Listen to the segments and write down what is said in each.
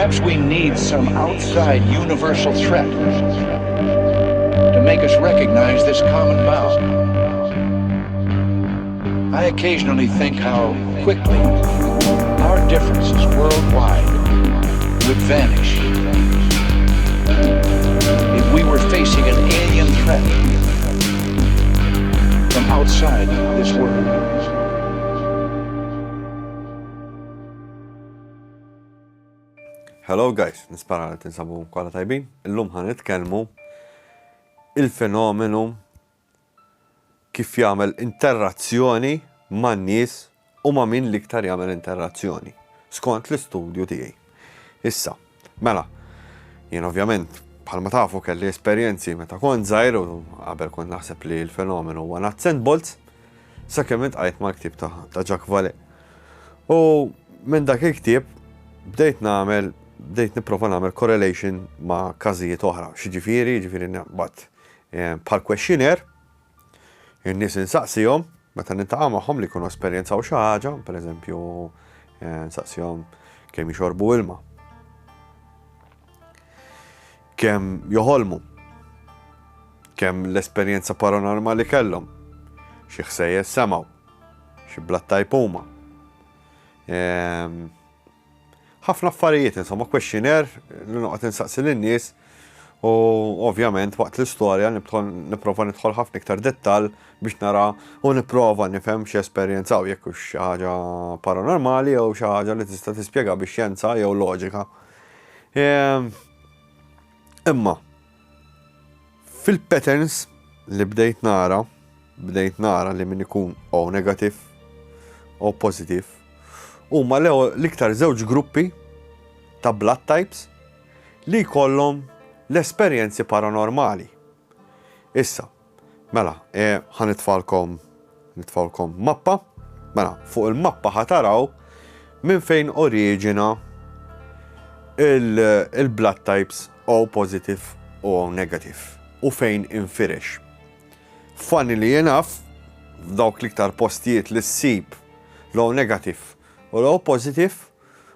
Perhaps we need some outside universal threat to make us recognize this common bound. I occasionally think how quickly our differences worldwide would vanish if we were facing an alien threat from outside this world. Hello guys, nispara li tinsabu kolla tajbin. Illum ħan nitkellmu il-fenomenu kif jagħmel interazzjoni man-nies u ma' min l-iktar jagħmel interazzjoni skont l-istudju tiegħi. Issa, mela, jien ovvjament bħalma tafu kelli esperjenzi meta kont żgħir u qabel kont naħseb li l-fenomenu huwa nuts and bolts sakemm intqajt mal-ktieb ta' Jack Vallée. U minn dak il-ktieb bdejt nipprova nagħmel correlation ma' każijiet oħra. Xiġifieri naqbad bħal questionnaire, in-nies insaqsihom meta niltaqa' magħhom li jkunu esperjenzaw xi ħaġa, pereżempju nsaqsihom kemm jixorbu ilma, kemm joħolmu, kemm l-esperjenza paranormali kellhom, xi ħsejjes semgħu, xi blood type huma. Ħafna affarijiet, insomma, questionnaire li noqgħod insaqsi lin-nies u ovvjament waqt l-istorja nipprova nidħol ħafna iktar dettall biex nara u nipprova nifhem xi esperjenzaw jekk hux xi ħaġa paranormali jew xi ħaġa li tista' tispjega bix-xjenza jew loġika. Imma fil-patterns li bdejt nara li min ikun O negativ o positiv huma l-iktar żewġ gruppi ta' blood types li jkollhom l-esperjenzi paranormali. Issa, mela, ħanitfalkom mappa, mela, fuq il-mappa ħataraw minn fejn oriġina il-blood types O positive o negative u fejn infirex. Funny li jenaf, f'dawk l-iktar postijiet li ssib l-O negative u l-O positive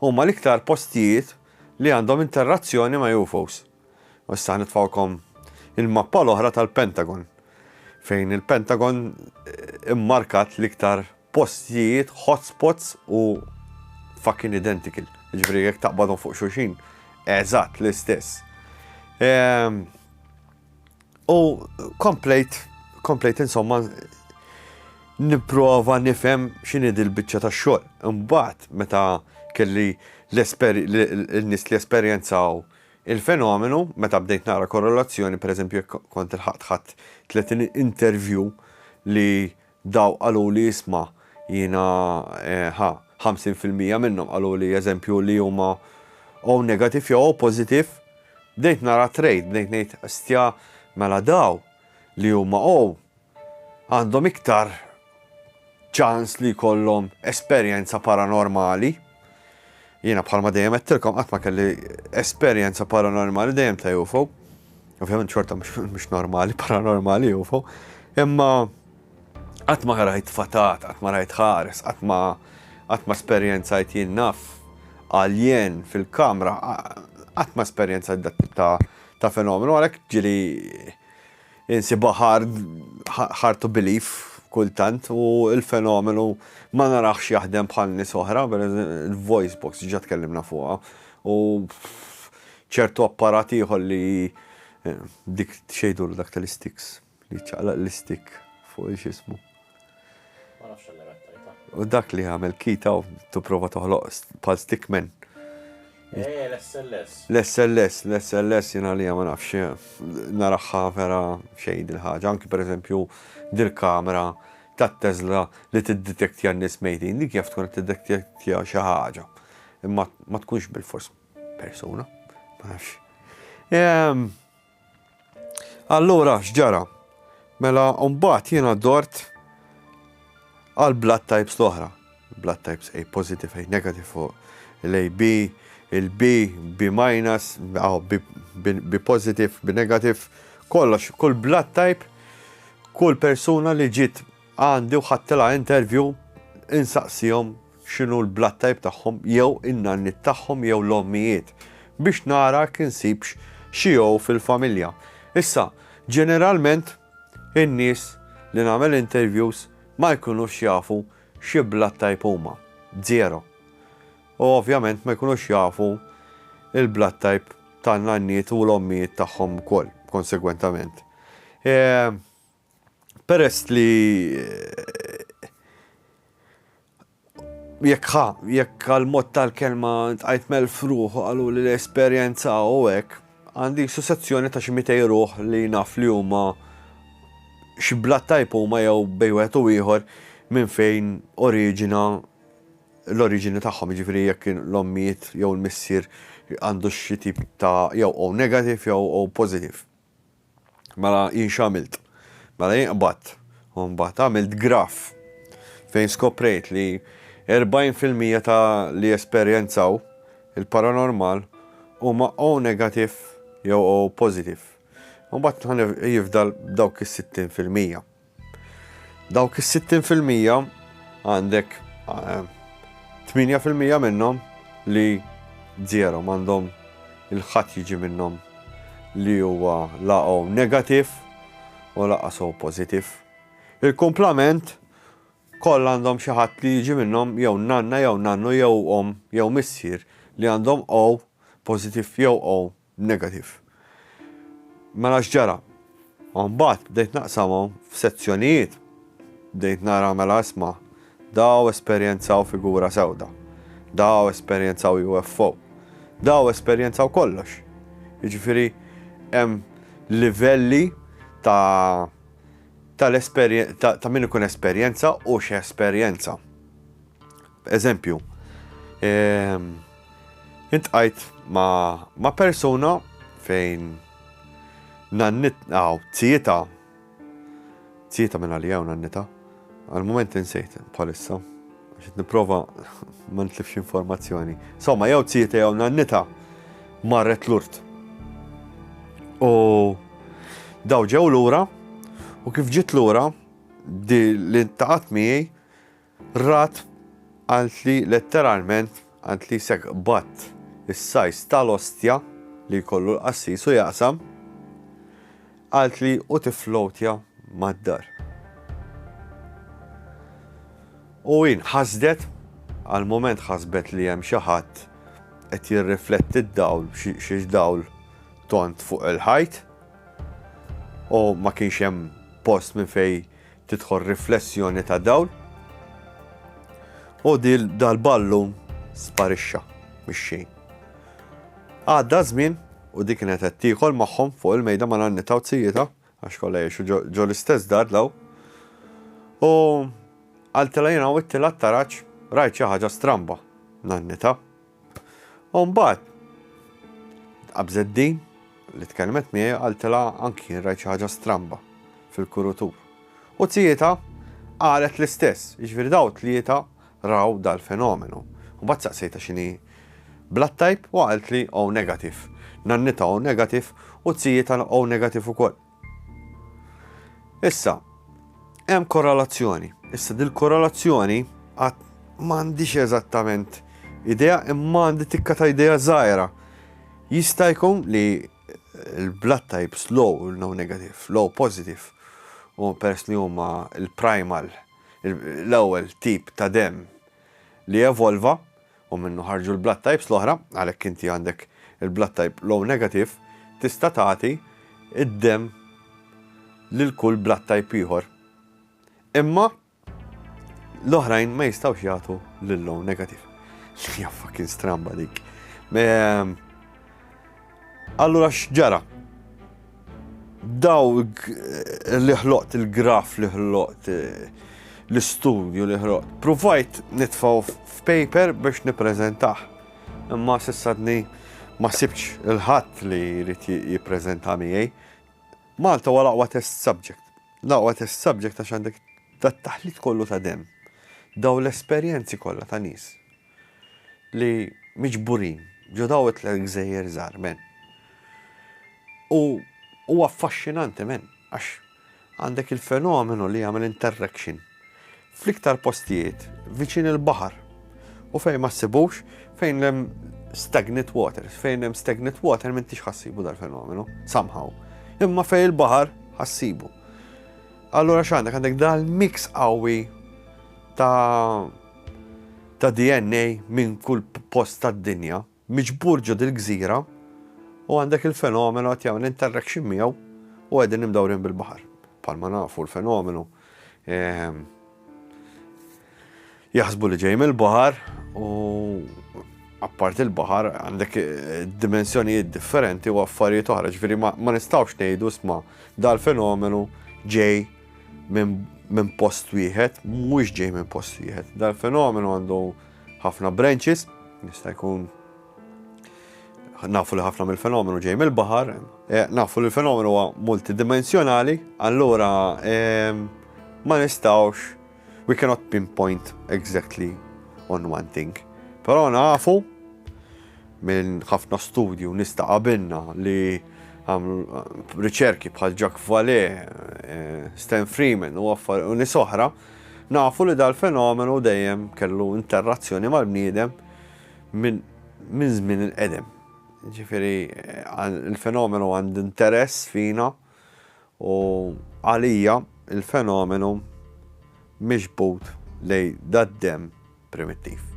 huma l-iktar postijiet li għandhom interazzjoni ma' UFOs. Issa nitfawkom il-mappa l-oħra tal-Pentagon, fejn il-Pentagon immarkat l-iktar postijiet, hotspots u fucking identical. Ġifri jekk taqbadhom fuq xulxin, eżatt l-istess. U complete insomma nipprova nifhem x'inhi dil-biċċa tax-xogħol. Imbagħad meta kelli l-nies li esperjenzaw il-fenomenu, meta bdejt nara korrelazzjoni, pereżempju kont il-ħadd 30 interview li daw qalu li jisma' jiena 50% minnhom qalu li eżempju li huma O negativ jew O positiv, bdejt nara trade, bdejt ngħid astja mela daw li huma O għandhom iktar ċans li jkollhom esperjenza paranormali. Jiena bħalma dejjem qedtilkom qatt ma kelli esperjenza paranormali dejjem ta' UFO. Ovvjament xorta mhux normali, paranormali UFO. Imma qatt ma rajt fatat, qatt ma rajt ħares, qatt ma esperjenzajt jien naf alien fil-kamra, qatt ma esperjenzajt ta' fenomenu għalhekk ġieli insiba hard to believe kultant u il-fenomenu ma narax jaħdem bħal nies oħra, il-voice box ġa tkellimna fuqha u ċertu apparati ieħor li dik xejdu dak tal-sticks li ċaqlaq l-stick fuq x'ismu. Ma nafx il-legattajta. U dak li għamel kita u tipprova toħloq bħal stickman. L-SLS jiena li ma nafx naraħħa vera xejn il-ħaġa, anki pereżempju dil-kamera tat-Tesla li tiddetektja n-nies mejtin, dik jaf tkun tiddetektja xi ħaġa. Imma ma tkunx bil-fors persuna, ma nafx. Allura x'ġara? Mela mbagħad jiena dort għal blood types l-oħra. Blood types A positive, A negative fuq l-AB, il-B, B minus, B positive, B negative, kollox, kull blood type, kull persuna li ġiet għandi u ħadtilha interview insaqsihom x'inhu l-blood type tagħhom jew in-nannit tagħhom jew l-ommijiet. biex nara kinsibx xiew fil-familja. Issa, ġeneralment, in-nies li nagħmel interviews ma jkunux jafu xi blood type huma. Zero. U ovvjament ma jkunux jafu il-blood type tan-nanniet u l-ommijiet tagħhom ukoll, konsegwentament. Peress li jekk għal-mod tal-kelma tqajt mel-fruħ u għalu li l-esperjenza u hekk, għandi sussezzjoni ta' xi 200 ruħ li naf li huma xi blood type huma jew bejn wieħed u ieħor minn fejn l-oriġini tagħhom, jiġifieri jekk l-ommijiet jew l-missier għandu xi tip ta' jew O negative jew O positive. Mela jien x'għamilt. Mela jien mbagħad għamilt graf fejn skoprejt li 40% ta' li esperjenzaw il-paranormal huma O negative jew O positive. Mbagħad jifdal dawk is-60%. Dawk is-60% għandek 8% minnhom li zero m'għandhom il-ħadd jiġi minnhom li huwa la O negative u laqas O positive. Il-kumplament kollha għandhom xi ħadd li jiġi minnhom jew nanna jew nannu jew om jew missier li għandhom O positive jew O negative. Mela x'ġara? Mbagħad bdejt naqsamhom f'sezzjonijiet. Bdejt nara mela isma' daw esperjenzaw figura sewda. Daw esperjenzaw UFO. Daw esperjenzaw kollox. Jiġifieri hemm livelli ta' min ikun esperjenza u x'esperjenza. Eżempju, intqajt ma' persuna fejn nannit tsieta minn għalija u nannita. Għal-moment insejt bħalissa, għax nipprova ma nitlifx informazzjoni. Somma, jew tsieta jew nannita marret l-urt. U daw ġew lura, u kif ġiet lura, di li ntaqat miegħi rat għalt li letteralment għalt li bat is-sajs tal-ostja li jkollu l-qassis u jaqsam għalt li u tiflowtja mad-dar. U jien ħasdet, għal-moment ħasbet li hemm xi ħadd qed jirrifletti d-dawl xi dawl tont fuq il-ħajt u ma kienx hemm post minn fejn tidħol riflessjoni ta' dawl. U dal-ballum sparixxa mix-xejn. Għadda żmien u dik kienet qed tieħol magħhom fuq il-mejda ma' nannita u tsijieta għax kollha jgħixu ġo l-istess dar law. U għaltela jiena u it-tila taraċ rajt xi ħaġa stramba nannita. U mbagħad qabżet din li tkellmet miegħi għaltela anki rajt xi ħaġa stramba fil-kurutur. U tsijieta qalet l-istess, jiġifieri daw tlieta raw dal-fenomenu. U mbagħad saqsejta x'inhi blood type u qalt li O negative. Nannita O negative u tsijieta O negative ukoll. Issa, hemm korrelazzjoni. Issa dil-korrelazzjoni għad m'għandix eżattament idea imma għandi tikka ta' idea żgħira. Jista' jkun li l-blood types low, no negative, low positive, u peress li huma il-primal, l-ewwel tip ta' dem li evolva u minnu ħarġu l-blood types l-oħra, għalhekk inti għandek il-blood type low negative, tista' tagħti id-dem lil kull blood type ieħor. Imma l-oħrajn ma jistgħux jagħtu lil low negative. Hija fucking stramba dik. Allura x'ġara? Daw li ħloqt il-graf li ħloqt l-istudju li ħloqt. Provajt nitfaw f'paper biex nippreżentah. Imma sissadni ma sibx il-ħadd li jrid jippreżenta miegħi. Malta huwa l-aqwa test subject. L-aqwa test subject għax għandek tat-taħlit kollu ta' dem. Daw l-esperjenzi kollha ta' nies li miġburin ġo daw it-gżejjer żgħar men. U huwa affaxxinanti men għax għandek il-fenomenu li jagħmel interaction fl-iktar postijiet viċin il-baħar u fejn ma ssibux fejn hemm stagnant water, fejn hemm stagnant water m'intix ħassibu dal-fenomenu, somehow. Imma fejn il-baħar ħassibu. Allura għandek dal-mix qawwi ta' DNA minn kull post tad-dinja, miġbur ġod il-gżira, u għandek il-fenomenu għat jgħamil interaction miegħu u għedin nimdawrin bil-baħar. Palma nafu l-fenomenu jaħsbu li ġej mill-baħar u apparti il-baħar għandek dimensjonijiet differenti u affarijiet oħra, ġifieri ma nistgħux ngħidu isma' dal-fenomenu ġej minn post wieħed, mhux ġej minn post wieħed. Dal-fenomenu għandu ħafna branches, jista' jkun nafu li ħafna mill-fenomenu ġej mill-baħar, nafu li l-fenomenu huwa multidimensjonali, allura ma nistgħux, we cannot pinpoint exactly on one thing. Però nafu minn ħafna studju nista' qabilna li għamlu riċerki bħal Jack Vallée, Stan Freeman u nies oħra, nafu li dal-fenomenu dejjem kellu interazzjoni mal-bniedem minn żmien il-qedem. Ġifieri il-fenomenu għandu interess fina u għalija il-fenomenu miġbut lej dad-dem primittiv.